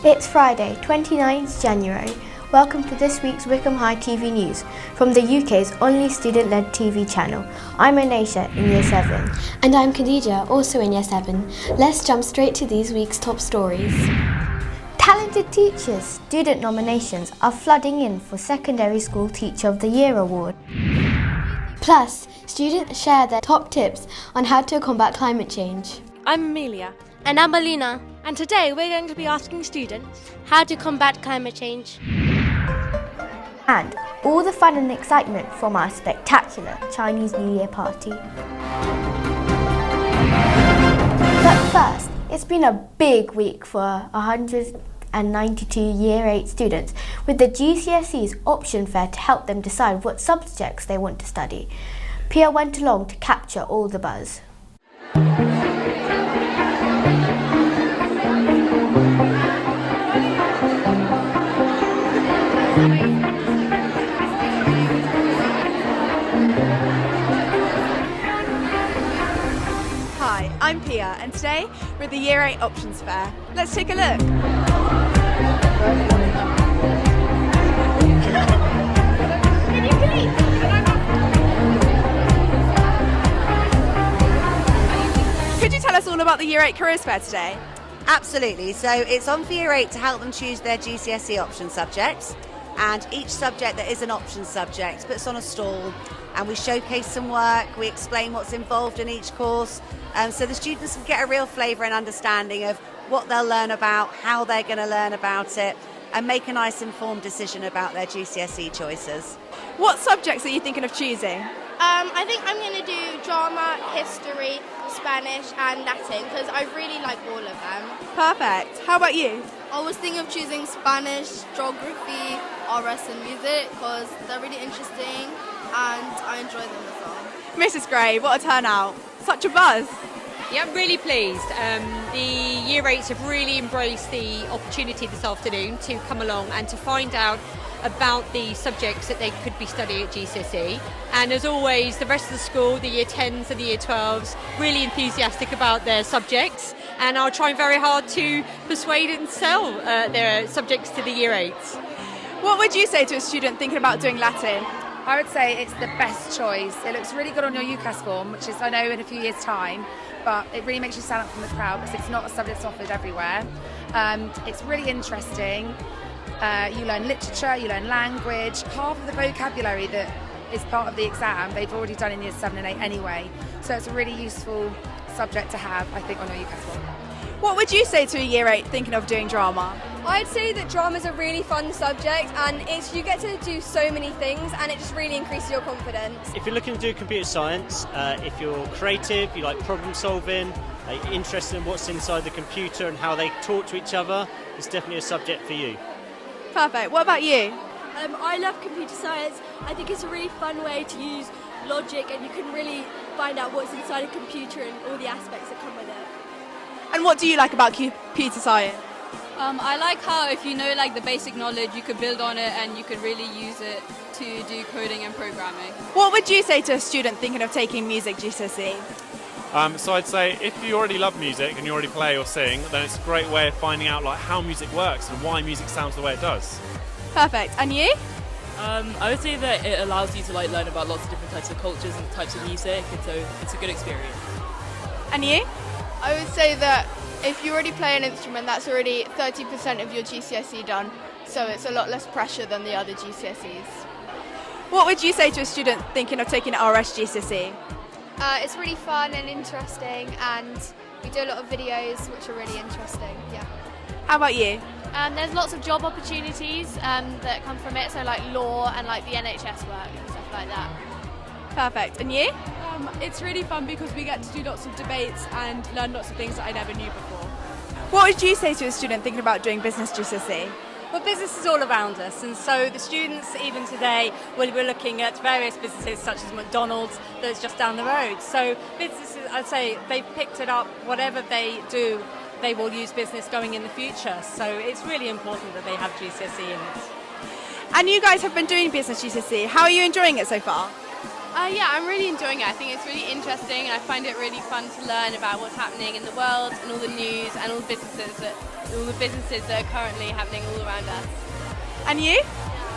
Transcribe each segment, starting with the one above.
It's Friday, 29th January. Welcome to this week's Wycombe High TV news from the UK's only student-led TV channel. I'm Anisha in Year 7. And I'm Khadija, also in Year 7. Let's jump straight to these week's top stories. Talented teachers' student nominations are flooding in for Secondary School Teacher of the Year award. Plus, students share their top tips on how to combat climate change. I'm Amelia. And I'm Alina. And today we're going to be asking students how to combat climate change. And all the fun and excitement from our spectacular Chinese New Year party. But first, it's been a big week for 192 Year 8 students with the GCSE Options Fair to help them decide what subjects they want to study. Pia went along to capture all the buzz. Hi, I'm Pia and today we're at the Year 8 Options Fair. Let's take a look. Could you tell us all about the Year 8 Careers Fair today? Absolutely. So it's on for Year 8 to help them choose their GCSE option subjects, and each subject that is an option subject puts on a stall and we showcase some work, we explain what's involved in each course, so the students can get a real flavour and understanding of what they'll learn about, how they're going to learn about it, and make a nice informed decision about their GCSE choices. What subjects are you thinking of choosing? I think I'm going to do drama, history, Spanish and Latin because I really like all of them. Perfect. How about you? I was thinking of choosing Spanish, geography, RS and music because they're really interesting and I enjoy them as well. Mrs. Gray, what a turnout. Such a buzz. Yeah, I'm really pleased. The Year 8s have really embraced the opportunity this afternoon to come along and to find out about the subjects that they could be studying at GCSE. And as always, the rest of the school, the Year 10s and the Year 12s, really enthusiastic about their subjects and are trying very hard to persuade and sell their subjects to the Year 8s. What would you say to a student thinking about doing Latin? I would say it's the best choice. It looks really good on your UCAS form, which is, I know, in a few years' time, but it really makes you stand out from the crowd because it's not a subject that's offered everywhere. It's really interesting. You learn literature, you learn language. Half of the vocabulary that is part of the exam, they've already done in years 7 and 8 anyway. So it's a really useful subject to have, I think, on your UCAS form. What would you say to a Year 8 thinking of doing drama? I'd say that drama is a really fun subject and you get to do so many things and it just really increases your confidence. If you're looking to do computer science, if you're creative, you like problem solving, you're interested in what's inside the computer and how they talk to each other, it's definitely a subject for you. Perfect. What about you? I love computer science. I think it's a really fun way to use logic and you can really find out what's inside a computer and all the aspects that come with it. And what do you like about computer science? I like how if you know the basic knowledge, you could build on it and you could really use it to do coding and programming. What would you say to a student thinking of taking music GCSE? So I'd say if you already love music and you already play or sing, then it's a great way of finding out how music works and why music sounds the way it does. Perfect. And you? I would say that it allows you to learn about lots of different types of cultures and types of music, and so it's a good experience. And you? I would say that if you already play an instrument, that's already 30% of your GCSE done, so it's a lot less pressure than the other GCSEs. What would you say to a student thinking of taking RS GCSE? It's really fun and interesting and we do a lot of videos which are really interesting, yeah. How about you? There's lots of job opportunities that come from it, so law and the NHS work and stuff like that. Perfect. And you? It's really fun because we get to do lots of debates and learn lots of things that I never knew before. What would you say to a student thinking about doing business GCSE? Well, business is all around us, and so the students, even today, will be looking at various businesses such as McDonald's that's just down the road. So businesses, I'd say, they've picked it up. Whatever they do, they will use business going in the future. So it's really important that they have GCSE in it. And you guys have been doing business GCSE. How are you enjoying it so far? Yeah, I'm really enjoying it. I think it's really interesting and I find it really fun to learn about what's happening in the world and all the news and all the businesses that are currently happening all around us. And you?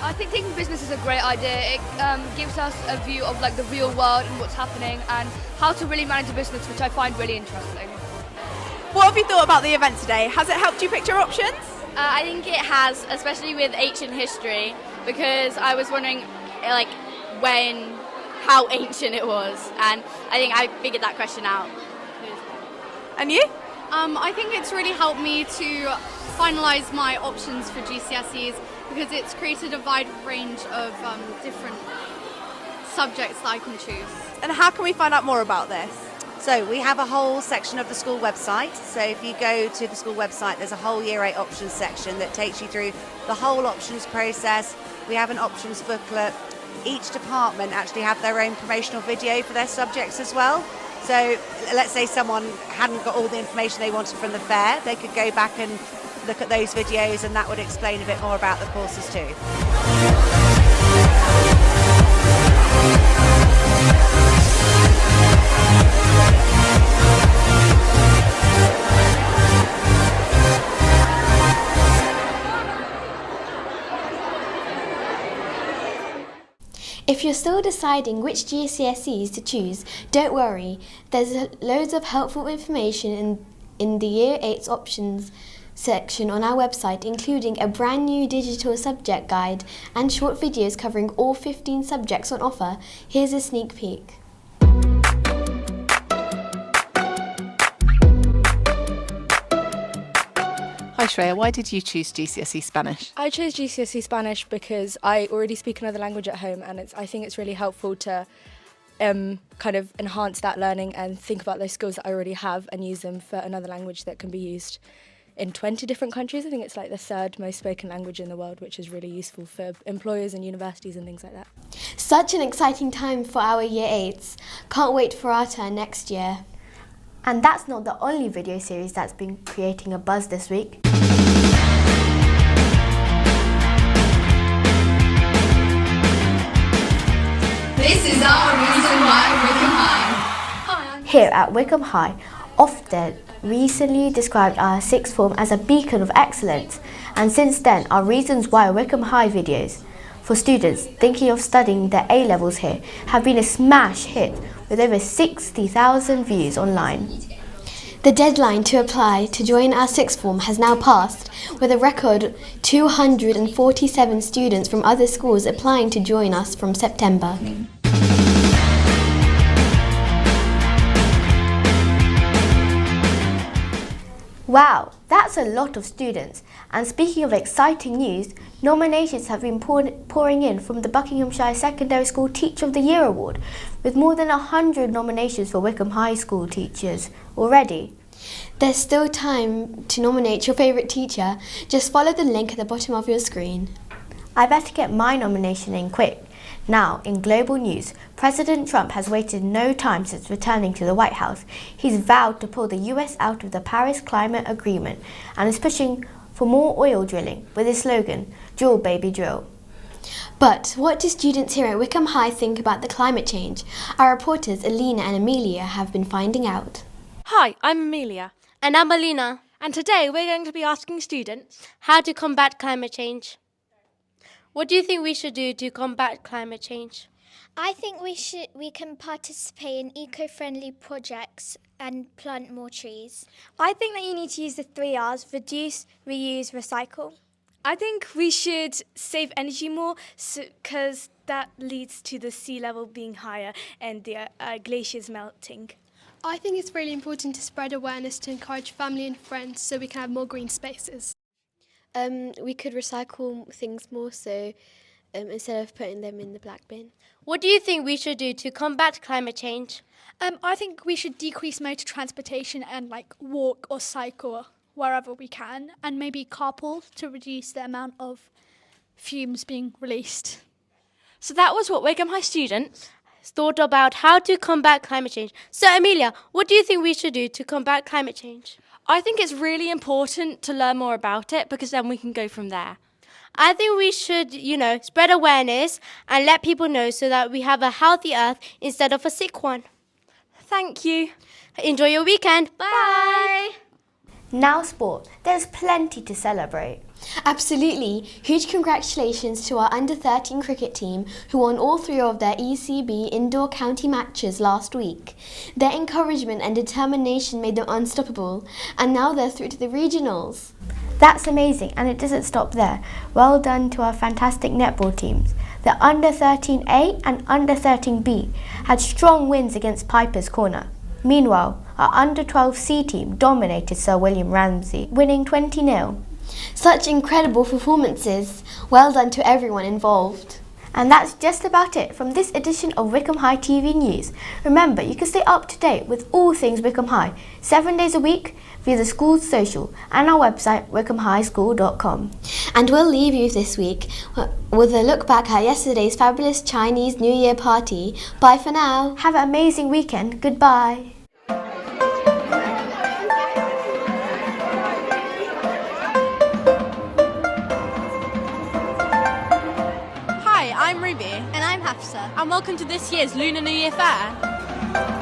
I think taking business is a great idea. It gives us a view of like the real world and what's happening and how to really manage a business, which I find really interesting. What have you thought about the event today? Has it helped you pick your options? I think it has, especially with ancient history, because I was wondering like how ancient it was, and I think I figured that question out. And you? I think it's really helped me to finalise my options for GCSEs because it's created a wide range of different subjects that I can choose. And how can we find out more about this? So we have a whole section of the school website. So if you go to the school website, there's a whole Year 8 options section that takes you through the whole options process. We have an options booklet. Each department actually have their own promotional video for their subjects as well. So let's say someone hadn't got all the information they wanted from the fair, they could go back and look at those videos and that would explain a bit more about the courses too. If you're still deciding which GCSEs to choose, don't worry. There's loads of helpful information in the Year 8 options section on our website, including a brand new digital subject guide and short videos covering all 15 subjects on offer. Here's a sneak peek. Hi Shreya, why did you choose GCSE Spanish? I chose GCSE Spanish because I already speak another language at home, and I think it's really helpful to kind of enhance that learning and think about those skills that I already have and use them for another language that can be used in 20 different countries. I think it's like the third most spoken language in the world, which is really useful for employers and universities and things like that. Such an exciting time for our Year 8s. Can't wait for our turn next year. And that's not the only video series that's been creating a buzz this week. This is our reason why Wycombe High. Here at Wycombe High, Ofsted recently described our sixth form as a beacon of excellence, and since then our Reasons Why Wycombe High videos for students thinking of studying their A-levels here have been a smash hit with over 60,000 views online. The deadline to apply to join our sixth form has now passed, with a record 247 students from other schools applying to join us from September. Wow, that's a lot of students. And speaking of exciting news, nominations have been pouring in from the Buckinghamshire Secondary School Teacher of the Year award, with more than 100 nominations for Wycombe High School teachers already. There's still time to nominate your favourite teacher. Just follow the link at the bottom of your screen. I better get my nomination in quick. Now, in global news, President Trump has waited no time since returning to the White House. He's vowed to pull the US out of the Paris Climate Agreement and is pushing for more oil drilling with his slogan, "Drill, baby, drill." But what do students here at Wycombe High think about the climate change? Our reporters Alina and Amelia have been finding out. Hi, I'm Amelia. And I'm Alina. And today we're going to be asking students how to combat climate change. What do you think we should do to combat climate change? I think we can participate in eco-friendly projects and plant more trees. I think that you need to use the 3 R's: reduce, reuse, recycle. I think we should save energy more because that leads to the sea level being higher and the glaciers melting. I think it's really important to spread awareness to encourage family and friends so we can have more green spaces. We could recycle things more, so instead of putting them in the black bin. What do you think we should do to combat climate change? I think we should decrease motor transportation and walk or cycle wherever we can, and maybe carpool to reduce the amount of fumes being released. So that was what Wycombe High students thought about how to combat climate change. So Amelia, what do you think we should do to combat climate change? I think it's really important to learn more about it because then we can go from there. I think we should, spread awareness and let people know so that we have a healthy earth instead of a sick one. Thank you. Enjoy your weekend. Bye. Now sport. There's plenty to celebrate. Absolutely. Huge congratulations to our under-13 cricket team who won all 3 of their ECB indoor county matches last week. Their encouragement and determination made them unstoppable, and now they're through to the regionals. That's amazing, and it doesn't stop there. Well done to our fantastic netball teams. The under-13A and under-13B had strong wins against Piper's Corner. Meanwhile, our under-12C team dominated Sir William Ramsay, winning 20-0. Such incredible performances. Well done to everyone involved. And that's just about it from this edition of Wycombe High TV News. Remember, you can stay up to date with all things Wycombe High 7 days a week via the school's social and our website wycombehighschool.com. And we'll leave you this week with a look back at yesterday's fabulous Chinese New Year party. Bye for now. Have an amazing weekend. Goodbye. Hi, I'm Ruby. And I'm Hafsa. And welcome to this year's Lunar New Year Fair.